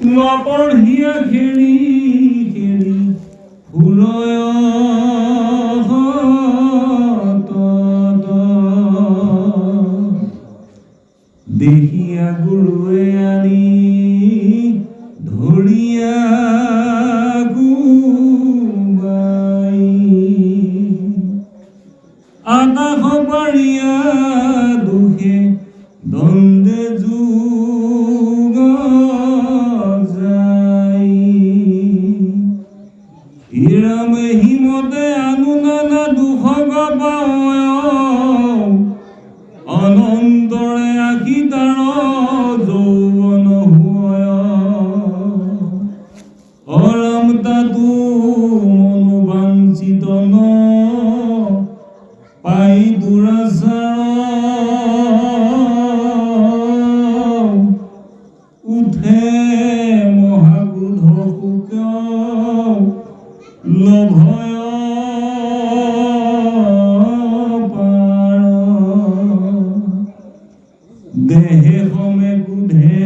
নপঢ়িয়া খেলি খেলি ফুলয় দেখিয়া গুৰুৱে আনি ধৰিয়া গুবাই আকাশ পাৰিয়া দুখে দন্দে যুগ যাই ইৰাম হিমতে আনুনানা দুখ গপায় অনন্তৰে আখি তাৰ যৌৱন হুয় অৰাম তাতো মনোবাঞ্চিত ন পাই দুৰাচাৰ উঠে মহাক্ৰোধ শোক লভয় পাৰ দেহে সমে ক্ৰোধে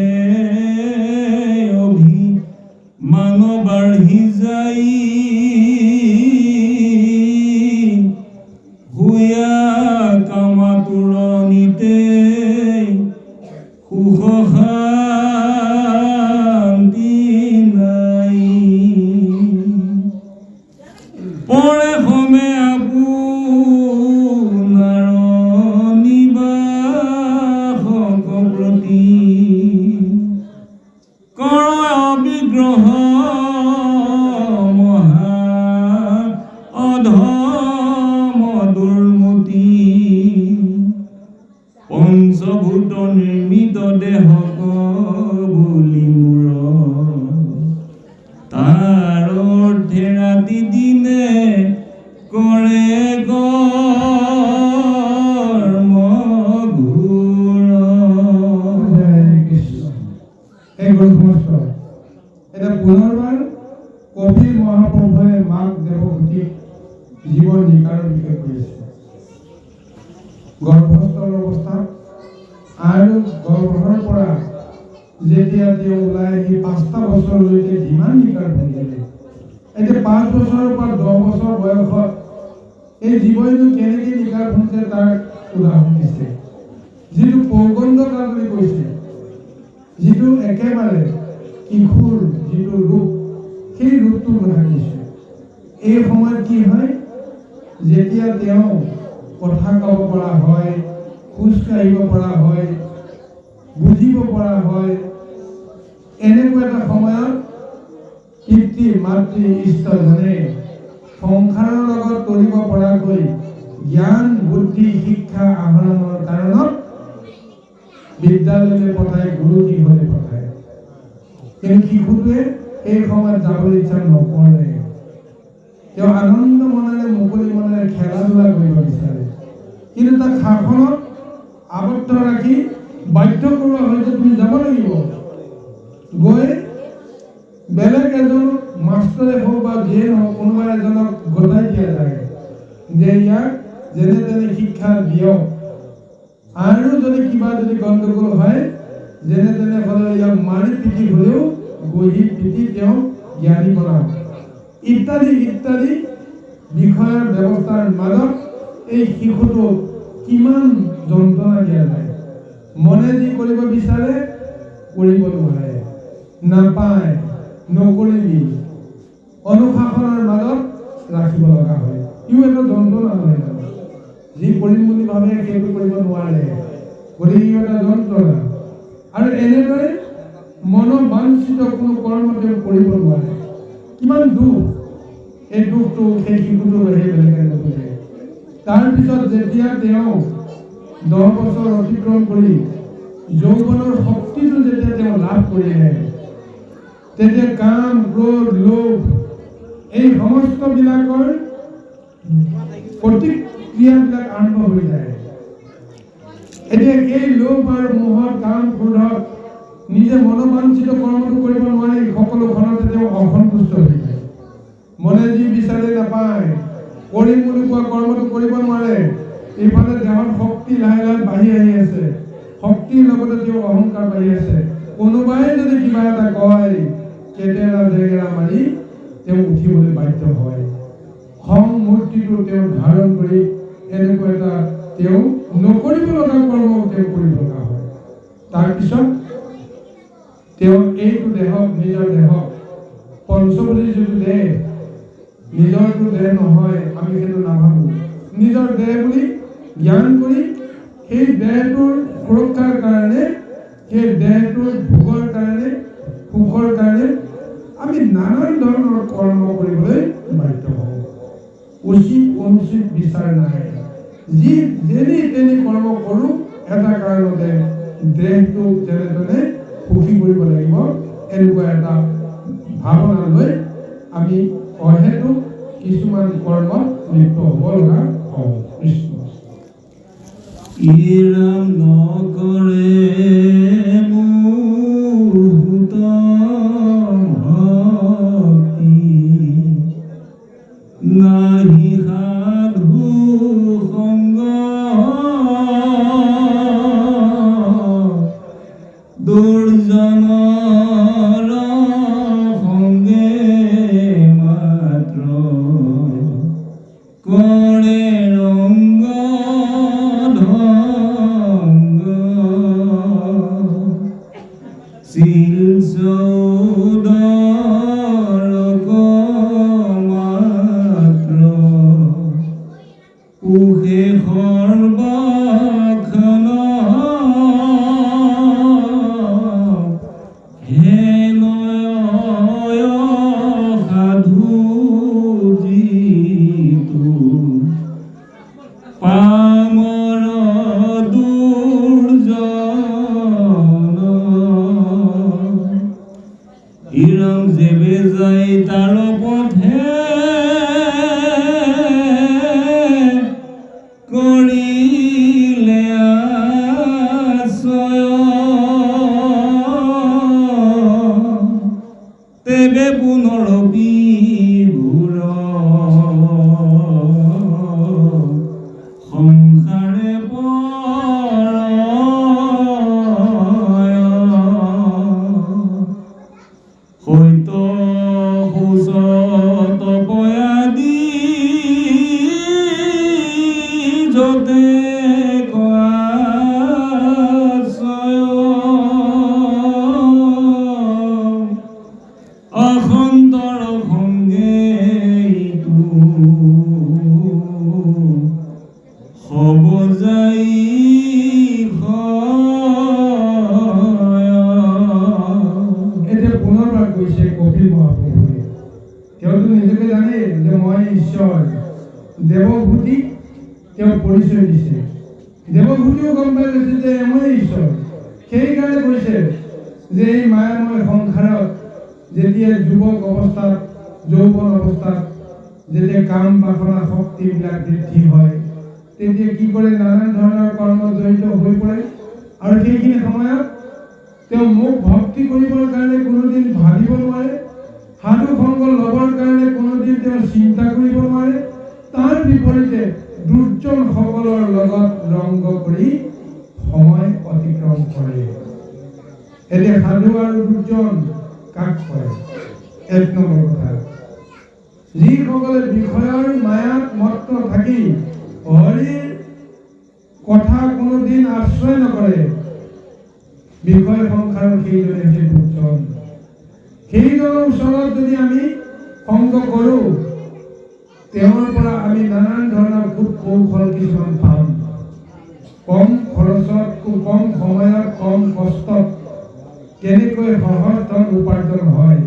অভিমান বাঢ়ি যাই হুয়া কামাতুৰণিতে সুখ শান্তি নাই পৰে সমে আপোনাৰ নিবাসক প্ৰতি কৰ অবিগ্ৰহ মহা অধম দুৰ্মতি পঞ্চভূত নিৰ্মিত দেহক বুলি মূৰ তাৰ অৰ্থে ৰাতি দিনে কৰে কৰ্ম ঘোৰ। এই গ্ৰন্থস্থ এটা পুনৰবাৰ কপিল মহাপ্ৰভুৱে মাক দেৱভূতিক জীৱন নিকাৰৰ বিষয়ে কৰিছে। গৰ্ভস্থৰ অৱস্থাত আৰু গৰ্ভৰ পৰা যেতিয়া তেওঁ ওলাই আহি 5টা বছৰলৈকে যিমান নিকাৰ ভুগিলে, এতিয়া 5 বছৰৰ পৰা 10 বছৰ বয়সত এই জীৱনটো কেনেকৈ নিকাৰ ভুগিছে তাৰ উদাহৰণ দিছে। যিটো পৌগণ্ডকাল বুলি কৈছে, যিটো একেবাৰে কিশোৰ যিটো ৰূপ, সেই ৰূপটোৰ কথা কৈছে। এই সময়ত কি হয়, যেতিয়া তেওঁ কথা ক'ব পৰা হয়, খোজ কাঢ়িব পৰা হয়, বুজিব পৰা হয়, এনেকুৱা এটা সময়ত পিতৃ মাতৃ ইষ্টজনে সংসাৰৰ লগত কৰিব পৰাকৈ জ্ঞান বুদ্ধি শিক্ষা আহৰণৰ কাৰণত বিদ্যালয়লৈ পঠায়, গুৰু গৃহলৈ পঠায়। কিন্তু শিশুটোৱে এই সময়ত যাবলৈ ইচ্ছা নকৰে। তেওঁ আনন্দ মনেৰে মুকলি মনেৰে খেলা ধূলা কৰিব বিচাৰে, কিন্তু তাক শাসনত আবদ্ধ ৰাখি বাধ্য কৰোৱা হয় যে তুমি যাব লাগিব। গৈ বেলেগ এজন মাষ্টৰে হওক বা যিয়ে নহওক কোনোবা এজনক গতাই দিয়া যায় যে ইয়াক যেনে তেনে শিক্ষা দিয়ক, আৰু যদি কিবা যদি গণ্ডগোল হয় যেনে তেনে হ'লে ইয়াক মাৰি পিটি হ'লেও গঢ়ি পিটি তেওঁ জ্ঞানী বনাওক ইত্যাদি ইত্যাদি বিষয়ৰ ব্যৱস্থাৰ মাজত এই শিশুটোক কিমান যন্ত্ৰণা দিয়া যায়। মনে যি কৰিব বিচাৰে কৰিব নোৱাৰে, নাপায়, নকৰিবি, অনুশাসনৰ মাজত ৰাখিব লগা হয়। ইও এটা যন্ত্ৰণা নহয় জানো? যি কৰিম বুলি ভাবে সেইটো কৰিব নোৱাৰে, গতিকে ইও এটা যন্ত্ৰণা। আৰু এনেদৰে মনোবাঞ্ছিত কোনো কৰ্ম তেওঁ কৰিব নোৱাৰে। কিমান দুখ, এই দুখটো সেই শিশুটো সেই বেলেগে নুবুজে। তাৰপিছত যেতিয়া তেওঁ 10 বছৰ অতিক্ৰম কৰি যৌৱনৰ শক্তিটো যেতিয়া তেওঁ লাভ কৰিলে, তেতিয়া কাম ক্ৰোধ লোভ এই সমস্তবিলাকৰ প্ৰতিক্ৰিয়াবিলাক আৰম্ভ হৈ যায়। এতিয়া এই লোভ আৰু মোহৰ কাম ক্ৰোধত নিজে মনোবাঞ্ছিত কৰ্মটো কৰিব নোৱাৰি, সকলোখনতে তেওঁ অসন্তুষ্ট হৈ যায়। মনে যি বিচাৰে নাপায়, কৰিম বুলি কোৱা কৰ্মটো কৰিব নোৱাৰে। এইফালে দেহৰ শক্তি লাহে লাহে বাঢ়ি আহি আছে, শক্তিৰ লগতে তেওঁ অহংকাৰ বাঢ়ি আছে। কোনোবাই যদি কিবা এটা কয় কেটেৰা জেগেৰা মাৰি তেওঁ উঠিবলৈ বাধ্য হয়। খং মূৰ্তিটো তেওঁ ধাৰণ কৰি এনেকুৱা এটা তেওঁ নকৰিব লগা কৰ্ম তেওঁ কৰিব লগা হয়। তাৰপিছত তেওঁ এইটো দেহক নিজৰ দেহক পঞ্চ বুলি যিটো দেহ নিজৰটো দেহ নহয় আমি সেইটো নাভাবোঁ, নিজৰ দেহ বুলি জ্ঞান কৰি সেই দেহটোৰ সুৰক্ষাৰ কাৰণে সেই দেহটোৰ ভোগৰ কাৰণে সুখৰ কাৰণে আমি নানান ধৰণৰ কৰ্ম কৰিবলৈ বাধ্য হওঁ। উচিত অনুচিত বিচাৰ নাই, যি যেনে তেনে কৰ্ম কৰোঁ এটা কাৰণতে দেহটো যেনে তেনে সুখী কৰিব লাগিব এনেকুৱা এটা ভাৱনা লৈ আমি অহেতুক কিছুমান কৰ্মত লিপ্ত হ'ব লগা হওঁ। কৃষ্ণ ইৰাম নকৰে মুহূৰ্ত ভক্তি, নাহি সাধু সংগ দুৰ্জনৰ সংগে মাত্ৰ কৰে ৰংগ ধংগ, শিল চৌদৰ মাত্ৰ উহে সৰ্বখন হেনয় সাধু যিতু পামৰ দুৰ্জন, ইৰম যেবে যায় তাৰ পথে কৰিলে আশ্ৰয়, তেবে পুনৰ বিভুৰ সংসাৰে পৰয়, সৈত সুচত পয়াদি যতে অসন্তৰ সংগে হব যাই এতিয়া পুনৰবাৰ কৈছে কপিল মহাপ্ৰভুৱে। তেওঁতো নিজকে জানে যে মই ঈশ্বৰ। দেৱভূতি তেওঁ পৰিচয় দিছে, দেৱভূতিও গম পাই গৈছে যে মই ঈশ্বৰ। সেইকাৰণে কৈছে যে এই মায়াময় সংসাৰত যেতিয়া যুৱক অৱস্থাত যৌৱন অৱস্থাত যেতিয়া কাম বাসনা শক্তিবিলাক বৃদ্ধি হয় তেতিয়া কি কৰে, নানান ধৰণৰ কৰ্মত জড়িত হৈ পৰে। আৰু সেইখিনি সময়ত তেওঁ মোক ভক্তি কৰিবৰ কাৰণে কোনোদিন ভাবিব নোৱাৰে, সাধু সংগ ল'বৰ কাৰণে কোনোদিন তেওঁ চিন্তা কৰিব নোৱাৰে। তাৰ বিপৰীতে দুৰ্জনসকলৰ লগত ৰংগ কৰি সময় অতিক্ৰম কৰে। এতিয়া সাধু আৰু দুৰ্জন কাক কয়? এক নম্বৰ কথা, যিসকলে বিষয়ৰ মায়াত মত্ত থাকি হৰিৰ কথা কোনোদিন আশ্ৰয় নকৰে, বিষয় সংসাৰৰ সেইজনে হৈছে দুৰ্জন। সেইজনৰ ওচৰত যদি আমি সংগ কৰোঁ তেওঁৰ পৰা আমি নানান ধৰণৰ খুব কৌশল কিছুমান পাম। কম খৰচত, কম সময়ত, কম কষ্টত কেনেকৈ সহজ ধন উপাৰ্জন হয়,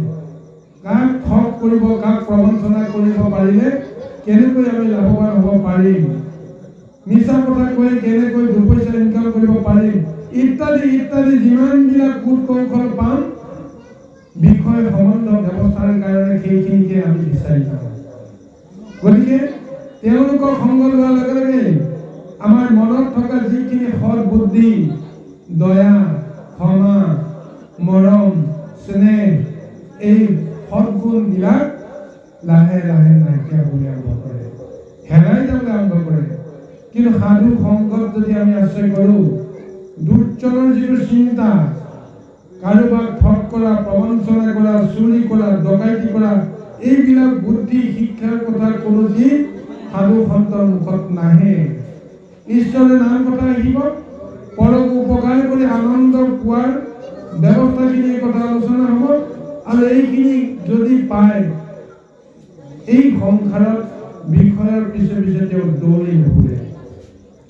কাক ঠগ কৰিব, কাক প্ৰবঞ্চনা কৰিব পাৰিলে কেনেকৈ আমি লাভৱান হ'ব পাৰিম, মিছা কথা কৈ কেনেকৈ দুপইচা ইনকাম কৰিব পাৰিম, ইত্যাদি ইত্যাদি যিমানবিলাক কূট কৌশল পাম বিষয় সম্বন্ধ ব্যৱস্থাৰ কাৰণে সেইখিনিকে আমি বিচাৰি পাওঁ। গতিকে তেওঁলোকক সংগ লোৱাৰ লগে লগে আমাৰ মনত থকা যিখিনি সৎ বুদ্ধি, দয়া, ক্ষমা, মৰম, স্নেহ, এই সৎগুণবিলাক লাহে লাহে নাইকিয়া হ'বলৈ আৰম্ভ কৰে, হেৰাই যাবলৈ আৰম্ভ কৰে। কিন্তু সাধু সংগত যদি আমি আশ্ৰয় কৰোঁ, দুৰ্জনৰ যিটো চিন্তা, কাৰোবাক ঠগ কৰা, প্ৰবঞ্চনা কৰা, চুৰি কৰা, ডকাইতি কৰা, এইবিলাক বুদ্ধি শিক্ষাৰ কথা কোনোদিন সাধু সন্তৰ মুখত নাহে। ঈশ্বৰৰ নাম কথা আহিব, পৰক উপকাৰ কৰি আনন্দ পোৱাৰ ব্যৱস্থাখিনিৰ কথা আলোচনা হ'ব, আৰু এইখিনি যদি পায় এই সংসাৰত বিষয়ৰ পিছে পিছে তেওঁ দৌৰি নুফুৰে।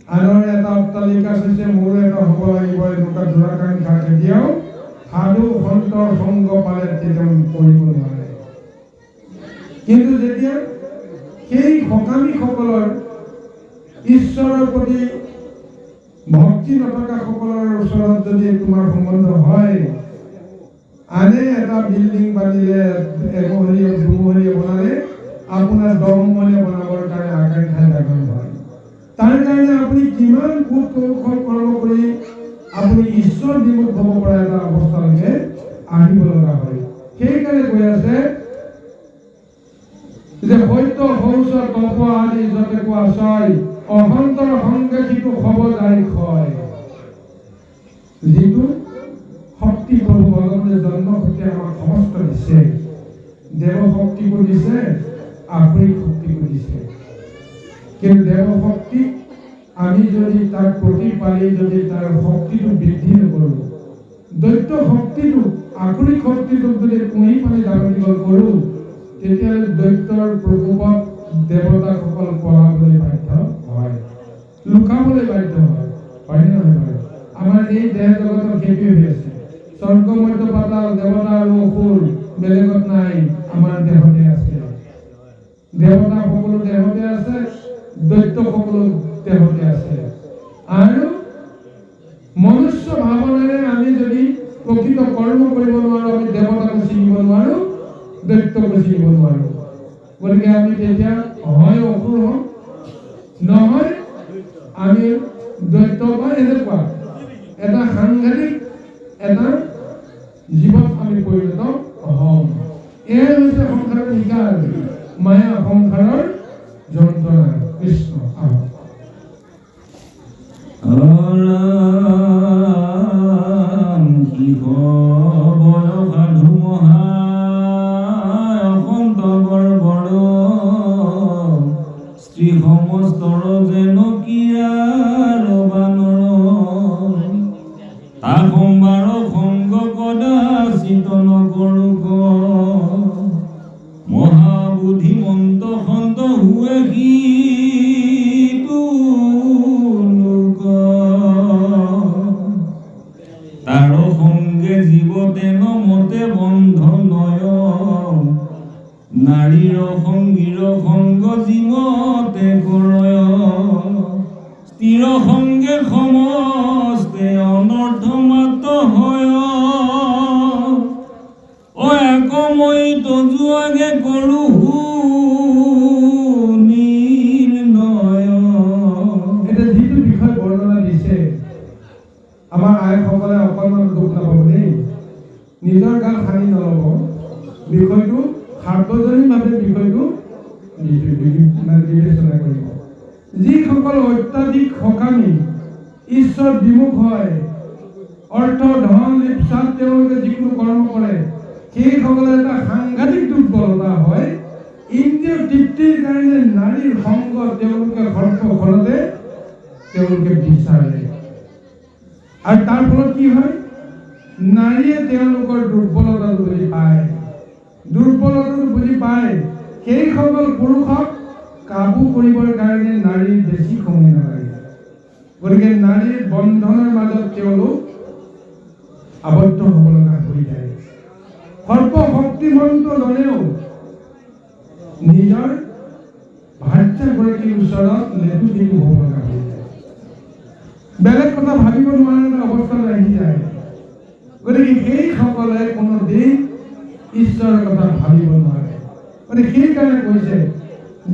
আনৰ এটা অট্টালিকা হৈছে, মোৰো এটা হ'ব লাগিব, এনেকুৱা দুৰাকাংক্ষা কেতিয়াও সাধু সন্তৰ সংগ পালে তেওঁ কৰিব নোৱাৰে। কিন্তু যেতিয়া সেই সকামীসকলৰ ঈশ্বৰৰ প্ৰতি ভক্তি নথকা সকলৰ ওচৰত যদি তোমাৰ সম্বন্ধ হয়, আনে এটা বিল্ডিং বান্ধিলে, এমহলীয়া দুমহলীয়া বনালে, আপোনাৰ 10 মহলীয়া বনাবৰ কাৰণে আকাংক্ষা জাগৰণ হয়। তাৰ কাৰণে আপুনি কিমান কূট কৌশল কৰ্ম কৰি আপুনি ঈশ্বৰ বিমুখ হ'ব পৰা এটা অৱস্থালৈকে আহিব লগা হয়। সেইকাৰণে কৈ আছে যে সত্য শৌচ তপ আদি যতে কোৱা ছয়, অসন্তৰ সংগে সিটো হ'ব যায় ক্ষয়। যিটো শক্তি প্ৰভু ভগৱানে জন্ম শক্তি আমাক সমস্ত দিছে, দেৱ শক্তিকো দিছে, আসুৰিক শক্তিকো দিছে। কিন্তু দেৱ শক্তিক আমি যদি তাক প্ৰতিপালি যদি তাৰ শক্তিটো বৃদ্ধি নকৰোঁ, দৈত্য শক্তিটো আসুৰিক শক্তিটোক যদি কুঁহি পানি ডাঙৰ কৰোঁ, তেতিয়াহ'লে দৈত্যৰ প্ৰকোপত দেৱতাসকল পলাবলৈ বাধ্য হয়, লুকাবলৈ বাধ্য হয়। হয়নে নহয় বাৰু? আমাৰ এই দেহ জগতৰ সেইটোৱে হৈ আছে। স্বৰ্গ মধ্য পাতাল, দেৱতা আৰু অসুৰ বেলেগত নাই, আমাৰ দেহতে আছে। দেৱতা সকলো দেহতে আছে, দৈত্য সকলো দেহতে আছে। আৰু মনুষ্য ভাৱনাৰে আমি যদি প্ৰকৃত কৰ্ম কৰিব নোৱাৰোঁ, আমি দেৱতাকো চিনিব নোৱাৰোঁ, দৈত্যকো চিনিব নোৱাৰোঁ। গতিকে আমি তেতিয়া হয় অসুৰ হওঁ, নহয় আমি দৈত্য বা এনেকুৱা এটা সাংঘাতিক এটা জীৱন আমি পৰিণত হওঁ। এয়াই হৈছে সংসাৰৰ বিকাৰ, মায়া সংসাৰৰ যন্ত্ৰণা। কৃষ্ণ শ্ৰী সমস্তৰ যেন কিয়াৰ বানৰ, তাক সোমবাৰ সংগ কদাচিত নকৰোঁ। মহাবুদ্ধিমন্ত সন্ত হুৱে সিটো লোক, তাৰ সংগে জীৱতে নমতে বন্ধ নয়, নাৰীৰ সংগীৰ সংগ জীৱতে কৰয়, স্থিৰ সংগে সমস্তে অনৰ্থ মাত্ৰ হয়, একময়ী তজুৱাগে কৰোঁ নিৰ্ণয়। এতিয়া যিটো বিষয় বৰ্ণনা দিছে, আমাৰ আইসকলে অকণমান দুখ নাপাব দেই, নিজৰ গাল সানি নল'ব। বিষয়টো সাৰ্বজনীনভাৱে বিষয়টো বিবেচনা কৰিব। যিসকল অত্যাধিক সকামী, ঈশ্বৰ বিমুখ হয়, অৰ্থ ধন লিপ্সাত তেওঁলোকে যিকোনো কৰ্ম কৰে, সেইসকলে এটা সাংঘাতিক দুৰ্বলতা হয়। ইন্দ্ৰিয় তৃপ্তিৰ কাৰণে নাৰীৰ সংগ তেওঁলোকে সৰ্বফলতে তেওঁলোকে বিচাৰে, আৰু তাৰ ফলত কি হয়, নাৰীয়ে তেওঁলোকৰ দুৰ্বলতাটো বুজি পায়। দুৰ্বলতাটো বুজি পায়, সেইসকল পুৰুষক কাবু কৰিবৰ কাৰণে নাৰীৰ বেছি সময় নালাগে। গতিকে নাৰীৰ বন্ধনৰ মাজত তেওঁলোক আবদ্ধ হ'ব লগা হৈ যায়। সৰ্বশক্তিমন্তজনেও নিজৰ ভাৰ্যাগৰাকীৰ ওচৰত লেটুপিটু হ'ব লগা হৈ যায়, বেলেগ কথা ভাবিব নোৱাৰা এটা অৱস্থালৈ আহি যায়। গতিকে সেইসকলে কোনোদিন ঈশ্বৰৰ কথা ভাবিব নোৱাৰে। গতিকে সেইকাৰণে কৈছে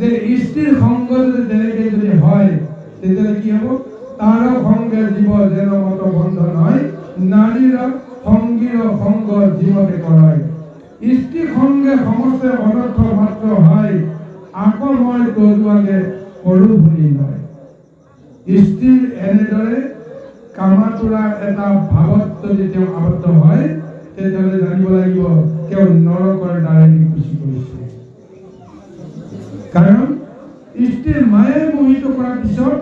যে স্ত্ৰীৰ সংগ যদি তেনেকৈ যদি হয়, তেতিয়াহ'লে কি হ'ব, তাৰ সংগে জীৱ যেন মত বন্ধন হয়, নাৰীৰ সংগীৰ সংগ জীৱতে কৰায়, স্ত্ৰী সংগে সমস্ত অনৰ্থ মাত্ৰ হয়, আকৌ মই তজুৱাগে কৰোঁ বুলি নয়। স্ত্ৰীৰ এনেদৰে কামাতুৰা এটা ভাৱত যদি তেওঁ আবদ্ধ হয়, তেতিয়াহ'লে জানিব লাগিব তেওঁ নৰকৰ দ্বাৰেদি সৃষ্টি কৰিছে। কাৰণ স্ত্ৰীৰ মায়ে মোহিত কৰাৰ পিছত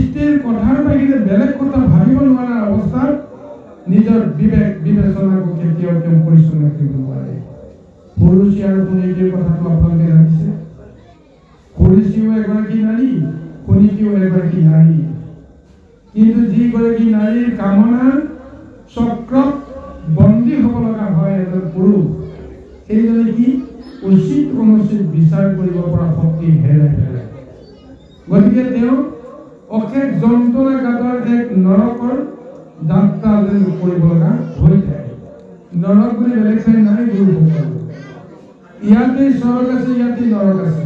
স্ত্ৰীৰ কথাৰ বাহিৰে বেলেগ কথা ভাবিব নোৱাৰা অৱস্থাত নিজৰ বিবেক বিবেচনাকো কেতিয়াও তেওঁ পৰিচালনা কৰিব নোৱাৰে। পুৰুষী আৰু সুনীতিৰ কথাটো আপোনালোকে জানিছে। পুৰুষীও এগৰাকী নাৰী, সুনীতিও এগৰাকী নাৰী। কিন্তু যিগৰাকী নাৰীৰ কামনাৰ চক্ৰত বন্দী হ'ব লগা হয় এজন পুৰুষ, সেইজনে কি উচিত অনুচিত বিচাৰ কৰিব পৰা শক্তি হেৰাই পেলায়। গতিকে তেওঁ অশেষ যন্ত্ৰণা গাঁতৰ এক নৰকৰ যাত্ৰা যেন কৰিব লগা হৈ যায়। নৰক বুলি বেলেগ ঠাই নাই গুৰুসকল। ইয়াতেই স্বৰ্গ আছে, ইয়াতেই নৰক আছে।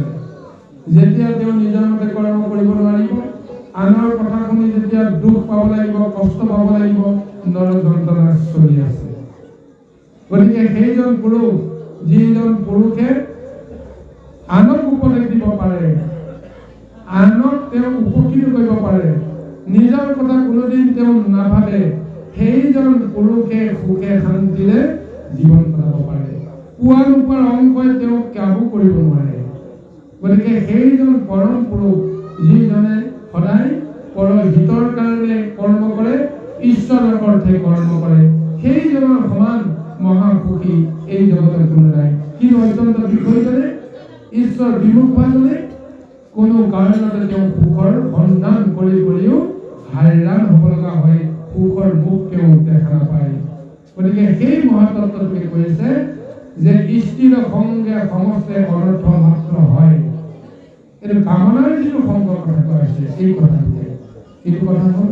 যেতিয়া তেওঁ নিজৰ মতে কৰ্ম কৰিব নোৱাৰিব, আনৰ কথা শুনি যেতিয়া দুখ পাব লাগিব, কষ্ট পাব লাগিব, নৰক যন্ত্ৰণা চলি আছে। গতিকে সেইজন পুৰুষ, যিজন পুৰুষে আনক উপদেশ দিব পাৰে, আনক তেওঁ উপকৃত কৰিব পাৰে, নিজৰ কথা কোনোদিন তেওঁ নাভাবে, সেইজন পুৰুষে সুখে শান্তিৰে জীৱন কটাব পাৰে। পোৱা নোপোৱাৰ অংশই তেওঁক কাবু কৰিব নোৱাৰে। গতিকে সেইজন পৰম পুৰুষ, যিজনে সদায় পৰৰ হিতৰ কাৰণে কৰ্ম কৰে, ঈশ্বৰৰ অৰ্থে কৰ্ম কৰে, সেইজনৰ সমান মহাসুখী এই জগতৰ কোনো নাই। কিন্তু অত্যন্ত বিষয়জনে ঈশ্বৰ বিমুখ হোৱাজনে কোনো কাৰণতে তেওঁ সুখৰ সন্ধান কৰি কৰিও হাইৰাণ হ'ব লগা হয়, সুখৰ মুখ তেওঁ দেখা নাপায়। গতিকে সেই মহাতত্ত্বটোৱে কৈছে যে স্ত্ৰীৰ সংগে সমস্ত অনৰ্থ মাত্ৰ হয়। এইটো কামনাৰ যিটো সংগৰ কথা কোৱা হৈছে, এই কথাটোৱে এইটো কথা হ'ল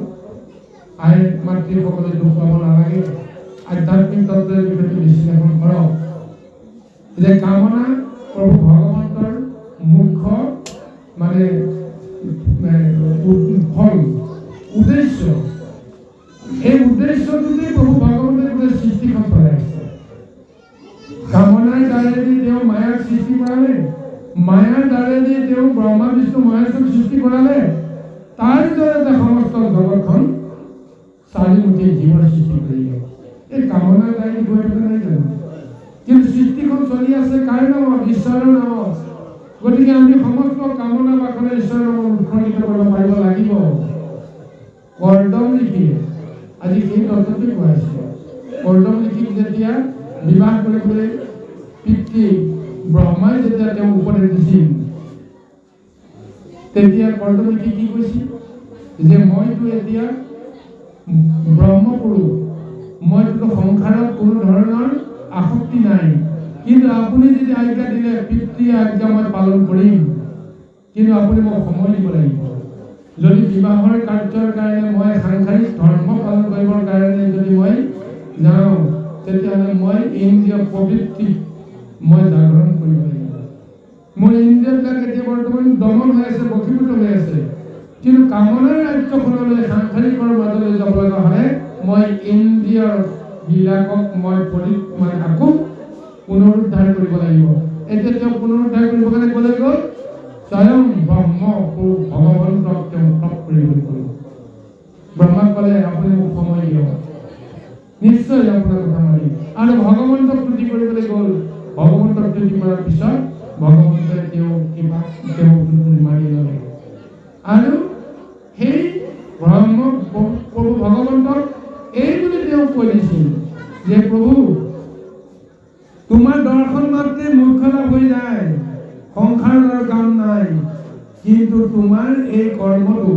আই মাতৃসকলে দুখ পাব নালাগে। আধ্যাত্মিক তত্ত্বৰ বিষয়টো বিশ্লেষণ কৰক যে কামনা প্ৰভু ভগৱন্তৰ মুখ্য মানে ফল, উদ্দেশ্য। এই উদ্দেশ্যটোতে প্ৰভু ভগৱন্তে গোটেই সৃষ্টিখন চলাই আছে। কামনাৰ দ্বাৰেদি তেওঁ মায়াক সৃষ্টি কৰালে, মায়াৰ দ্বাৰেদি তেওঁ ব্ৰহ্মা বিষ্ণু মহেশ্বৰক সৃষ্টি কৰালে, তাৰ জৰিয়তে সমস্ত জগতখন চাৰিমুখী জীৱৰ সৃষ্টি কৰিলে। এই কামনাৰ দ্বাৰেদি গৈ থকা নাই জানো? কিন্তু সৃষ্টিখন চলি আছে কাৰ নামত? ঈশ্বৰৰ নামত। গতিকে আমি সমস্ত কামনা বাসনা ঈশ্বৰৰ নামত উৎসৰ্গিত কৰিব পাৰিব লাগিব। কৰ্দম লিখি আজি সেই তত্ত্বটো কোৱা হৈছে। কৰ্দম লিখি যেতিয়া বিবাহ কৰিবলৈ পিতৃ ব্ৰহ্মাই যেতিয়া তেওঁ উপদেশ দিছিল, তেতিয়া কৰ্দম লিখি কি কৈছিল যে মইতো এতিয়া ব্ৰহ্মপুৰুষ, মইতো সংসাৰত কোনো ধৰণৰ আসক্তি নাই, কিন্তু আপুনি যদি আজ্ঞা দিলে পিতৃ আজ্ঞা মই পালন কৰিম, কিন্তু আপুনি মোক সময় দিব লাগিব। যদি বিবাহৰ কাৰ্যৰ কাৰণে মই সাংসাৰিক ধৰ্ম পালন কৰিবৰ কাৰণে যদি মই যাওঁ, তেতিয়াহ'লে মই ইন্দ্ৰিয় প্ৰবৃত্তি মই জাগৰণ কৰিব লাগিব। মোৰ ইন্দ্ৰিয়বিলাক এতিয়া বৰ্তমান দমন হৈ আছে, বশীভূত হৈ আছে, কিন্তু কামনাৰ ৰাজ্যখনলৈ সাংসাৰিকৰ মাজলৈ যাব লগা হ'লে মই ইন্দ্ৰিয় বিলাকক মই মানে আকৌ পুনৰুদ্ধাৰ কৰিব লাগিব। এতিয়া তেওঁ পুনৰুদ্ধাৰ কৰিব কাৰণে ক'লে গ'ল স্বয়ং ব্ৰহ্ম ভগৱন্তক তেওঁ তপ কৰিবলৈ গ'ল। ব্ৰহ্মাক ক'লে আপুনি মোক সময় দিয়ক, নিশ্চয় আপোনাৰ কথা মানি। আৰু ভগৱন্তক তুতি কৰিবলৈ গ'ল। ভগৱন্তক তুতি কৰাৰ পিছত ভগৱন্তই তেওঁ কিবা তেওঁ মানি ল'লে। আৰু সেই ব্ৰহ্ম প্ৰভু ভগৱন্তক এই বুলি তেওঁ কৈ দিছিল যে প্ৰভু তোমাৰ দৰ্শন মাত্ৰে মোক্ষ লাভ হৈ যায়, সংসাৰৰ কাম নাই, কিন্তু তোমাৰ এই কৰ্মটো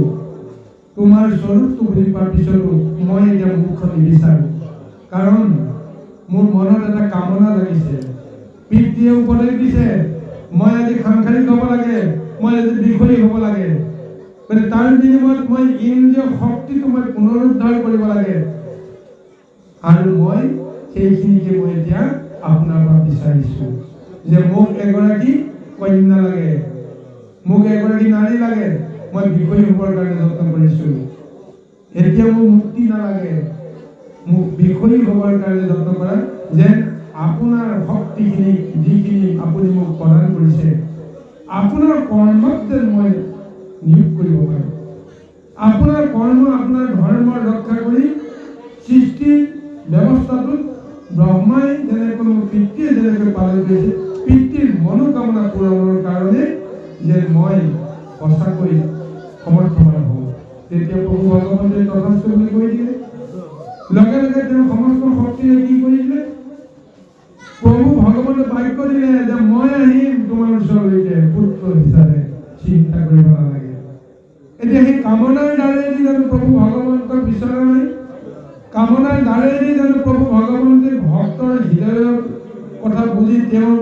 তোমাৰ স্বৰূপটো বুজি পোৱাৰ পিছতো মই এতিয়া মোক্ষ নিবিচাৰোঁ। কাৰণ মোৰ মনত এটা কামনা লাগিছে। পিতৃয়ে উপদেশ দিছে মই আজি সাংসাৰিক হ'ব লাগে, মই আজি বিষয়ী হ'ব লাগে, গতিকে তাৰ বিনিময়ত মই ইন্দ্ৰিয় শক্তিটো মই পুনৰুদ্ধাৰ কৰিব লাগে। আৰু মই সেইখিনিকে মই এতিয়া আপোনাৰ পৰা বিচাৰিছোঁ যে মোক এগৰাকী কন্যা লাগে, মোক এগৰাকী নাৰী লাগে, মই বিষয়ী হ'বৰ কাৰণে যত্ন কৰিছোঁ। এতিয়া মোক মুক্তি নালাগে, মোক বিষয়ী হ'বৰ কাৰণে যত্ন কৰা, যেন আপোনাৰ শক্তিখিনি যিখিনি আপুনি মোক প্ৰদান কৰিছে আপোনাৰ কৰ্মত যেন মই নিয়োগ কৰিব পাৰোঁ। আপোনাৰ কৰ্ম আপোনাৰ ধৰ্ম ৰক্ষা কৰি সৃষ্টিৰ ব্যৱস্থাটোত ব্ৰহ্মাই যেনেকৈ পিতৃয়ে যেনেকৈ পালন কৰিছে, পিতৃৰ মনোকামনা পূৰণৰ কাৰণে যে মই সঁচাকৈ সমৰ্থমান হওঁ, তেতিয়া প্ৰভু ভগৱন্তই তথাস্তু বুলি কৈ দিলে। লগে লগে তেওঁ সমস্ত শক্তিৰে কি কৰিলে? প্ৰভু ভগৱন্তে বাক্য দিলে যে মই আহিম তোমাৰ ওচৰলৈকে পুত্ৰ হিচাপে, চিন্তা কৰিব নালাগে। এতিয়া সেই কামনাৰ দ্বাৰাইদি জানো প্ৰভু ভগৱন্তক বিচৰা নাই? কামনাৰ দ্বাৰাইদি জানো প্ৰভু ভগৱন্তে ভক্তৰ হৃদয়ৰ কথা বুজি তেওঁৰ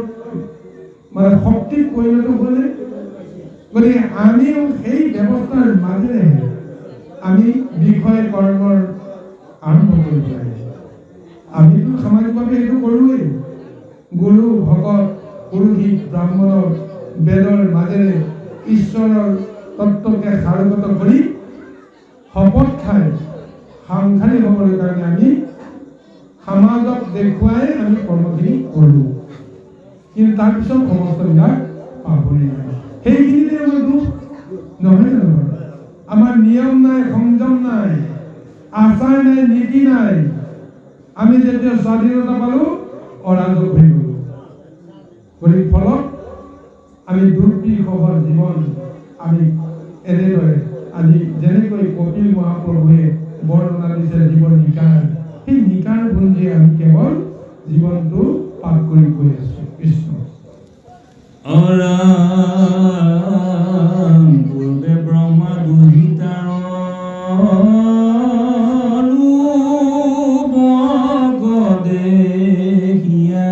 মানে শক্তিত পৰিণত হ'লে? গতিকে আমিও সেই ব্যৱস্থাৰ মাজেৰে আমি বিষয় কৰ্মৰ আৰম্ভ কৰিব লাগে। আমিতো সামাজিকভাৱে এইটো কৰোৱেই। গুৰু ভকত পুৰোহিত ব্ৰাহ্মণৰ বেদৰ মাজেৰে ঈশ্বৰৰ তত্ত্বকে সাৰোগত কৰি শপত খাই সাংসাৰিক হ'বৰ কাৰণে আমি সমাজক দেখুৱাই আমি কৰ্মখিনি কৰোঁ, কিন্তু তাৰপিছত সমস্তবিলাক পাহৰি যায়। সেইখিনিতে আমাৰ দুখ নহয় জানো? আমাৰ নিয়ম নাই, সংযম নাই, আচাৰ নাই, নীতি নাই। আমি যেতিয়া স্বাধীনতা পালোঁ অৰাজক হৈ গ'লো। গতিকে ফলত আমি দুৰ্বিষহৰ জীৱন আমি এনেদৰে আজি যেনেকৈ কপিল মহাপ্ৰভুৱে বৰ্ণনা দিছে জীৱন নিকাৰ, সেই নিকাৰ ভঞ্জিয়ে আমি কেৱল জীৱনটো পাৰ কৰি গৈ আছোঁ। কৃষ্ণ পূৰ্বে ব্ৰহ্মা দুহিতাৰ দেখিয়া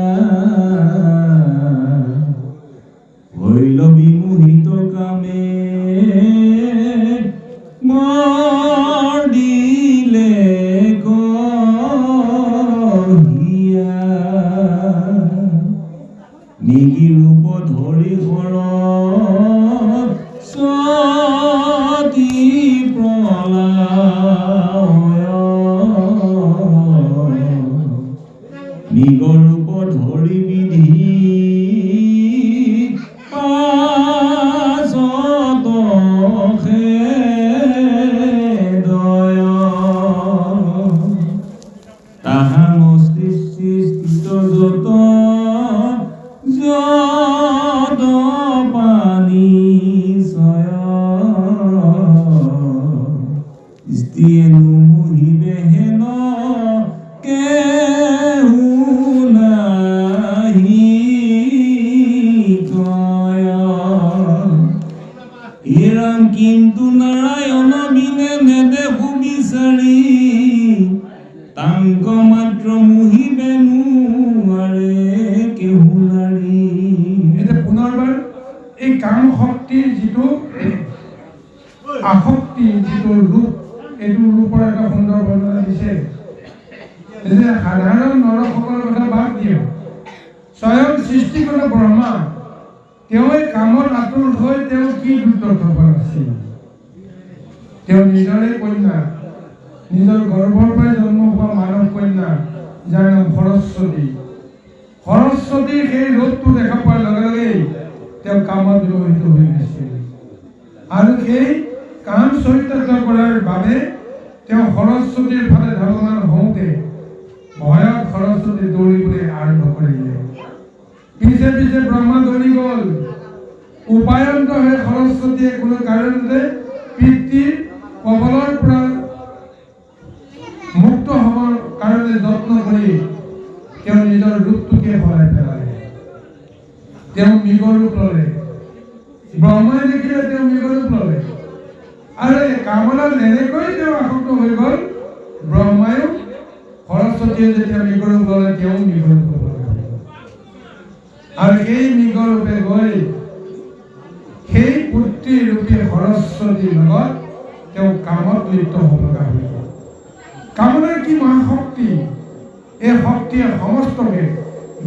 হৈল বিমোহিত কামে মৰ্দিলে কহিয়া নিগি ৰূপ ধৰি ঘৰত সতী প্ৰলয় নিগৰ ৰূপ ধৰি বিধি পাছত খেদয় তাহা মস্তিষ্ঠিত যত যত পানী ছয় স্ত্ৰীয়েনো মোহিবে হেন কেহু নাহি কয়। হিৰাম কিন্তু নাৰায়ণ বিনে নেদেখো বিচাৰি তাংক মাত্ৰ মোহিবে নোৱাৰে কেহু নাৰী। এতিয়া পুনৰবাৰ এই কাম শক্তিৰ যিটো আসক্তি, যিটো ৰূপ, এইটো ৰূপৰ এটা সুন্দৰ বৰ্ণনা দিছে। যে সাধাৰণ নৰসকলৰ কথা বাদ দিওঁ, স্বয়ং সৃষ্টিকৰ্তা ব্ৰহ্মা তেওঁ এই কামত আতুৰ হৈ তেওঁ কি দুৰ্দশা আছিল। তেওঁ নিজৰে কন্যা, নিজৰ গৰ্ভৰ পৰাই জন্ম হোৱা মানৱ কন্যা যাৰ নাম সৰস্বতী। সৰস্বতীৰ সেই ৰূপটো দেখা পোৱাৰ লগে লগেই তেওঁ কামত বিমোহিত হৈ গৈছিল, আৰু সেই কাম চৰিতাৰ্থ কৰাৰ বাবে তেওঁ সৰস্বতীৰ ফালে ধাৱমান হওঁতে ভয়ত সৰস্বতী দৌৰিবলৈ আৰম্ভ কৰিলে। পিছে পিছে ব্ৰহ্মা দৌৰি গ'ল। উপায়ন্ত হৈ সৰস্বতীয়ে কোনো কাৰণতে পিতৃৰ কবলৰ পৰা মুক্ত হ'বৰ কাৰণে যত্ন কৰি তেওঁ নিজৰ ৰূপটোকে সলাই পেলালে। তেওঁ মৃগৰ ৰূপ ল'লে। ব্ৰহ্মাই দেখিলে তেওঁ মৃগৰ ৰূপ ল'লে, আৰু এই কামনাত এনেকৈ তেওঁ আসক্ত হৈ গ'ল, ব্ৰহ্মায়ো সৰস্বতীয়ে যেতিয়া মৃগৰ ৰূপ ল'লে তেওঁ মৃগৰ ৰূপ ল'লে, আৰু সেই মৃগৰ ৰূপে গৈ সেই পুত্ৰী ৰূপী সৰস্বতীৰ লগত তেওঁ কামত লিপ্ত হ'ব লগা হৈ গ'ল। কামনাৰ কি মহাশক্তি! এই শক্তিয়ে সমস্তকে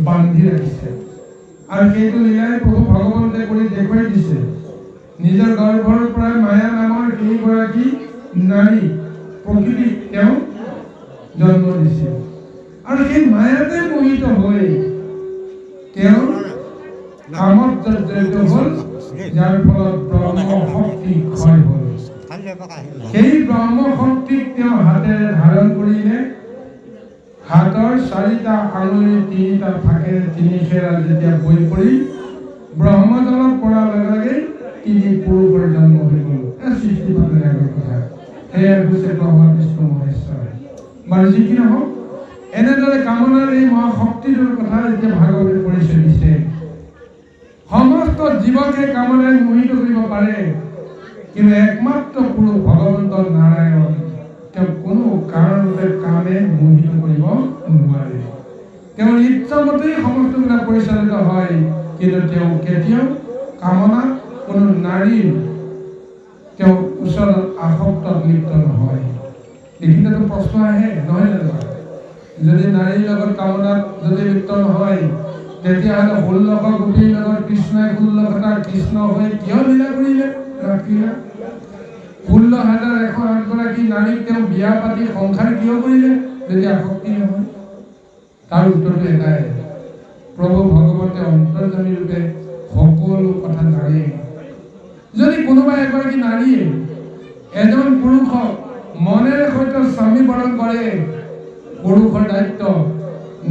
বান্ধি ৰাখিছে, আৰু সেইটো লীলাই প্ৰভু ভগৱন্তে কৰি দেখুৱাই দিছে। নিজৰ গৰ্ভৰ পৰা মায়া নামৰ কেইগৰাকী নাৰী প্ৰকৃতিক তেওঁ জন্ম দিছিল, আৰু সেই মায়াতে মোহিত হৈ তেওঁ কামত জড়িত হ'ল, যাৰ ফলত ব্ৰহ্ম শক্তি ক্ষয় হ'ল। সেই ব্ৰহ্ম শক্তিক তেওঁ হাতেৰে ধাৰণ কৰিলে, হাতৰ 4টা আঙুলিৰ 3টা ফাকেৰে 3 খেৰা যেতিয়া বৈ পৰি ব্ৰহ্মজলত পৰাৰ লগে লগে 3 পুৰুষৰ জন্ম হৈ গ'ল। সৃষ্টি পাতিৰ আগৰ কথা। এয়া হৈছে ব্ৰহ্মা বিষ্ণু মহেশ্বৰ। বাৰু যি কি নহওক, এনেদৰে কামনাৰ এই মহাশক্তিৰ কথা যেতিয়া ভাগৱতে পৰিচয় দিছে, সমস্ত জীৱকে কামনাই মোহিত কৰিব পাৰে, কিন্তু একমাত্ৰ পুৰুষ ভগৱন্ত নাৰায়ণ তেওঁ কোনো কাৰণতে কামে মোহিত কৰিব নোৱাৰে। তেওঁৰ ইচ্ছামতেই সমস্তবিলাক পৰিচালিত হয়, কিন্তু তেওঁ কেতিয়াও কামনা কোনো নাৰীৰ তেওঁ ওচৰত আসক্ত লিপ্ত নহয়। এইখিনিতো প্ৰশ্ন আহে, নহয় জানো? যদি নাৰীৰ লগত কামনাত যদি লিপ্ত নহয়, তেতিয়াহ'লে 1600 গোপীৰ লগত কৃষ্ণই 1600টা কৃষ্ণ হৈ কিয় লীলা কৰিলে? ৰাখিলে 16,108 গৰাকী নাৰীক তেওঁ বিয়া পাতি সংসাৰ কিয় কৰিলে যদি আসক্তি নহয়? তাৰ উত্তৰটো এটাই, প্ৰভু ভগৱতে অন্তৰ্যামী ৰূপে সকলো কথা জানে। যদি কোনোবা এগৰাকী নাৰীয়ে এজন পুৰুষক মনেৰে সৈতে স্বামী বৰণ কৰে, পুৰুষৰ দায়িত্ব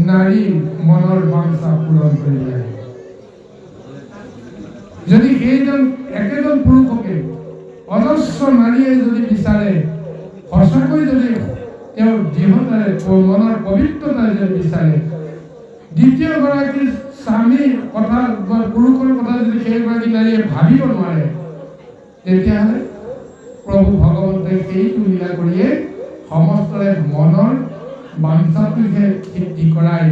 নাৰীৰ মনৰ বাঞ্ছা পূৰণ কৰিলে। যদি সেইজন একেজন পুৰুষকে অজস্ৰ নাৰীয়ে যদি বিচাৰে, সঁচাকৈ যদি তেওঁৰ দৃঢ়তাৰে মনৰ পবিত্ৰতাৰে যদি বিচাৰে, দ্বিতীয় গৰাকী স্বামীৰ কথা বা পুৰুষৰ কথা যদি সেইগৰাকী নাৰীয়ে ভাবিব নোৱাৰে, তেতিয়াহ'লে প্ৰভু ভগৱন্তই সেইটো লীলা কৰিয়ে সমস্তৰে মনৰ বাঞ্ছাটোহে সিদ্ধি কৰাই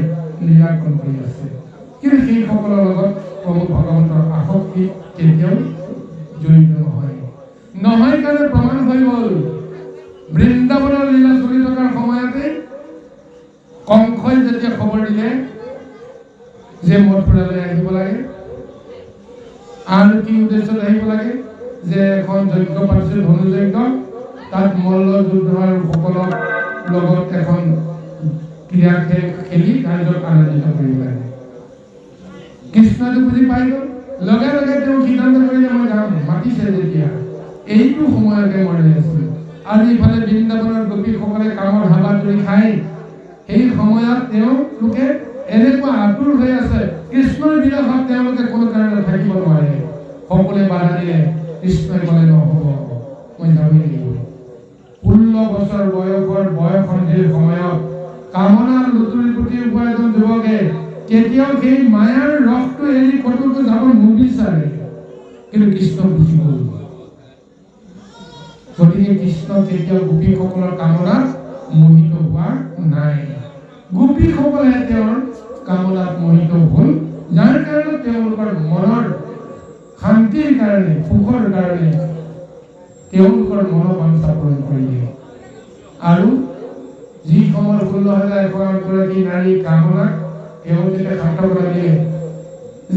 নিৰাকৰণ কৰি আছে। কিন্তু সেইসকলৰ লগত প্ৰভু ভগৱন্তৰ আসক্তি কেতিয়াও জড়িত নহয় কাৰণে প্ৰমাণ হৈ গ'ল। বৃন্দাবনৰ লীলা চলি থকাৰ সময়তে কংসই যেতিয়া খবৰ দিলে যে মথুৰালৈ আহিব লাগে, আৰু কি উদ্দেশ্যত আহিব লাগে, যে এখন যজ্ঞ পাতিছে ধনুযজ্ঞ, তাত মল্ল যুদ্ধ আৰু সকলক লগত এখন ক্ৰীড়া খেলি ৰাইজক আনন্দিত কৰিব লাগে। কৃষ্ণটো বুজি পাই গ'ল, লগে লগে তেওঁ সিদ্ধান্ত কৰিলে মই যাম, মাতিছে যেতিয়া এইটো সময়তে মই আছিলো। আৰু ইফালে বৃন্দাবনৰ গোপীসকলে কামৰ হাবা ধৰি খাই, সেই সময়ত তেওঁলোকে এনেকুৱা আতুৰ হৈ আছে, কৃষ্ণৰ বিৰহত তেওঁলোকে কোনো কাৰণে থাকিব নোৱাৰে। সকলোৱে বাধা দিলে, কৃষ্ণই ক'লে নহ'ব, মই যাবই লাগিব। 16 বছৰ বয়সন্ধিৰ সময়ত কামনাৰ লুতুৰি পুতি হোৱা এজন যুৱকে কেতিয়াও সেই মায়াৰ ৰসটো এৰি ক'তো যাব নিবিচাৰে, কিন্তু কৃষ্ণ বুজি গ'ল। গতিকে কৃষ্ণ কেতিয়াও গোপীসকলৰ কামনাত মোহিত হোৱা নাই। গোপীসকলে তেওঁৰ কামনাত মোহিত হ'ল, যাৰ কাৰণে তেওঁলোকৰ মনৰ শান্তিৰ কাৰণে, সুখৰ কাৰণে তেওঁলোকৰ মনোবাঞ্ছা পূৰণ কৰিলে। আৰু যি সময়ত 16,108 গৰাকী নাৰী কামনাক তেওঁ যেতিয়া সাৰ্থকতা দিলে,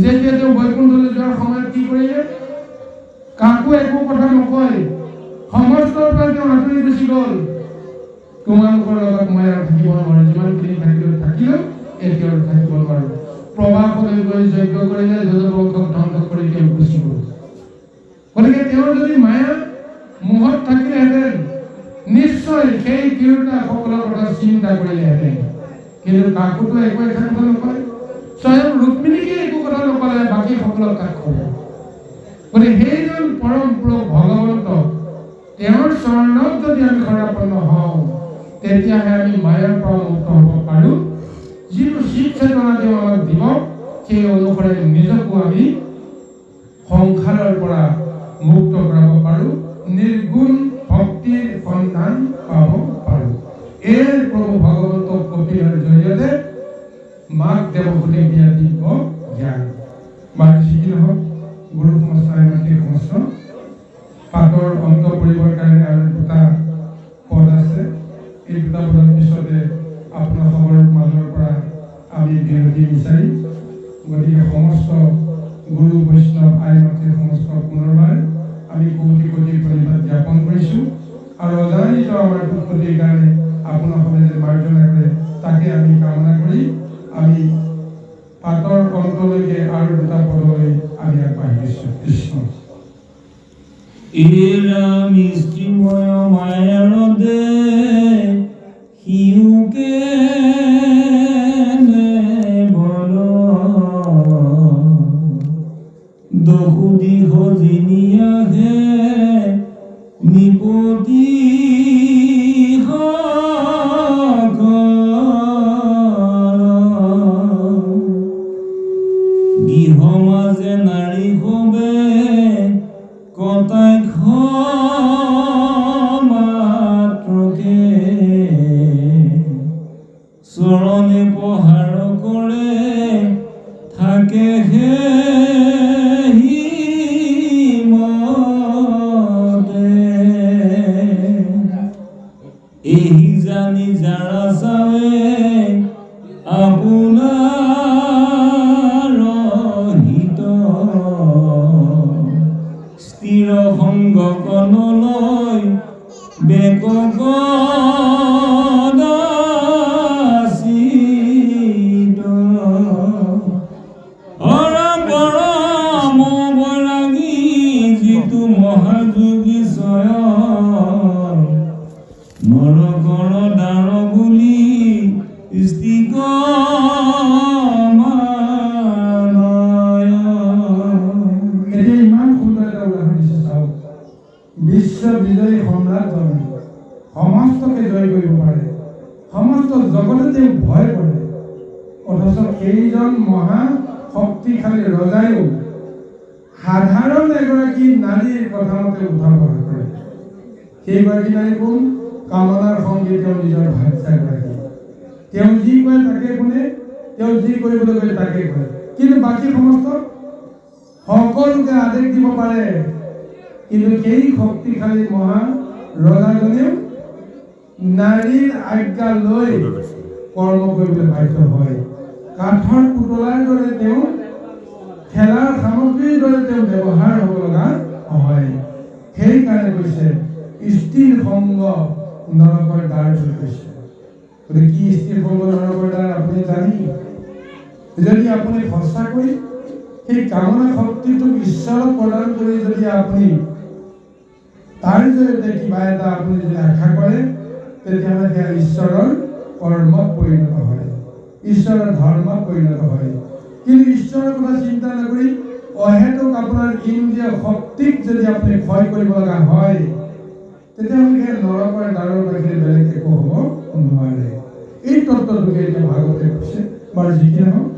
যেতিয়া তেওঁ বৈকুণ্ঠলৈ যোৱাৰ সময়ত কি কৰিলে, কাকো একো কথা নকয়, সমস্তৰ পৰা তেওঁ আঁতৰি গুচি গ'ল। তোমালোকৰ লগত মই আৰু থাকিব নোৱাৰো, যিমানখিনি থাকিলেও এতিয়াও থাকিব নোৱাৰো। প্ৰবাসলৈ গৈ যজ্ঞ কৰিলে, যদুবংশক ধ্বংস কৰি তেওঁ গুচি গ'ল। গতিকে তেওঁৰ যদি মায়া মোহত থাকিলেহেঁতেন, নিশ্চয় সেই তিৰোতাসকলৰ কথা চিন্তা কৰিলেহেঁতেন, কিন্তু কাকোতো একো কথা নকয়। স্বয়ং ৰুক্মিণীকে একো কথা নকলে, বাকী সকলক কাক ক'ব? গতিকে সেইজন পৰম পুৰুষ ভগৱন্ত, তেওঁৰ চৰণত যদি আমি শৰণাপন্ন হওঁ, তেতিয়াহে আমি মায়াৰ পৰা মুক্ত হ'ব পাৰোঁ। যিটো শিৱ চেতনা তেওঁ আমাক দিব, সেই অনুসৰি নিজকো আমি সংসাৰৰ পৰা মুক্ত কৰাব পাৰোঁ, নিৰ্গুণ ভক্তিৰ সন্ধান পাব পাৰোঁ। এই প্ৰভু ভগৱন্ত কপিলৰ জৰিয়তে মাক দেৱভূতিক দিয়া দিব্য জ্ঞান। বাৰু যি কি নহওক, গুৰু সমস্যাই মাতৃ সমস্যা পাতৰ অন্ত পৰিবৰ কাৰণে আৰু 2টা পদ আছে। এই 2টা পদৰ পিছতে আপোনালোকৰ মাজৰ পৰা আমি বিৰতি বিচাৰিম। গতিকে সমস্ত গুৰু বৈষ্ণৱ আই মাতৃ সমস্ত পুনৰবাৰ আমি কোটি কোটি প্ৰণিপাত জ্ঞাপন কৰিছোঁ। আৰু অজানিত আমাৰ দুষ্পতিৰ কাৰণে আপোনালোকে যে মাৰ্জনা কৰে, তাকে আমি কামনা কৰি আমি পাতৰ অন্তলৈকে আৰু 2টা পদলৈ আমি আগবাঢ়িছোঁ। কৃষ্ণ এৰা মিষ্টিময় মায়াৰ দে হিউকে যুৱতী গৃহ মাজে নাৰী হবে কটাক্ষ মাত্ৰকে চৰণে পহাৰ কৰে থাকে এই জানি যাৰা চাবে আপোনাৰ হিত স্থিৰ সংগ কণলৈ বেকক পৰম বৈৰাগী যিটো মহাযোগী স্বয়ং নৰকৰ দ্বাৰ বুলি স্তিক এতিয়া ইমান সুন্দৰ এটা উদাহৰণ দিছে চাওক বিশ্ব বিজয়ী সম্ৰাটজনে সমস্তকে জয় কৰিব পাৰে সমস্ত জগতে তেওঁ ভয় কৰে অথচ সেইজন মহা শক্তিশালী ৰজায়ো সাধাৰণ এগৰাকী নাৰীৰ কথা মতে উঠাব কৰে সেইগৰাকী নাৰী কোন কামনাৰ সংগী তেওঁ নিজৰ ভাৰ্যাগৰাকী তেওঁ যি কয় তাকে শুনে তেওঁ যি কৰিবলৈ কয় তাকে কয় কিন্তু বাকী সমস্ত সকলোকে আদেশ দিব পাৰে কিন্তু সেই শক্তিশালী মহা ৰজাজনেও নাৰীৰ আজ্ঞা লৈ কৰ্ম কৰিবলৈ বাধ্য হয় কাঠৰ পুতলাৰ দৰে তেওঁ খেলাৰ সামগ্ৰীৰ দৰে তেওঁ ব্যৱহাৰ হ'ব লগা হয় সেইকাৰণে কৈছে স্থিৰ সংগ নৰকৰ দ্বাৰ বুলি কৈছে গতিকে কি স্থিৰ সংগ নৰকৰ দ্বাৰ আপুনি জানি যদি আপুনি সঁচাকৈ সেই কামনা শক্তিটোক ঈশ্বৰক প্ৰদান কৰি যদি আপুনি তাৰ জৰিয়তে কিবা এটা আপুনি যদি আশা কৰে তেতিয়াহ'লে সেয়া ঈশ্বৰৰ কৰ্মত পৰিণত হয় ঈশ্বৰৰ ধৰ্মত পৰিণত হয় কিন্তু ঈশ্বৰৰ কথা চিন্তা নকৰি অহেতুক আপোনাৰ ইন্দ্ৰিয় শক্তিক যদি আপুনি ক্ষয় কৰিব লগা হয় তেতিয়াহ'লে সেই নৰকৰ দ্বাৰৰ বাহিৰে বেলেগ একো হ'ব নোৱাৰে এই তত্ত্বটোকে এতিয়া ভাগৱতে কৈছে বাৰু যি কি নহওক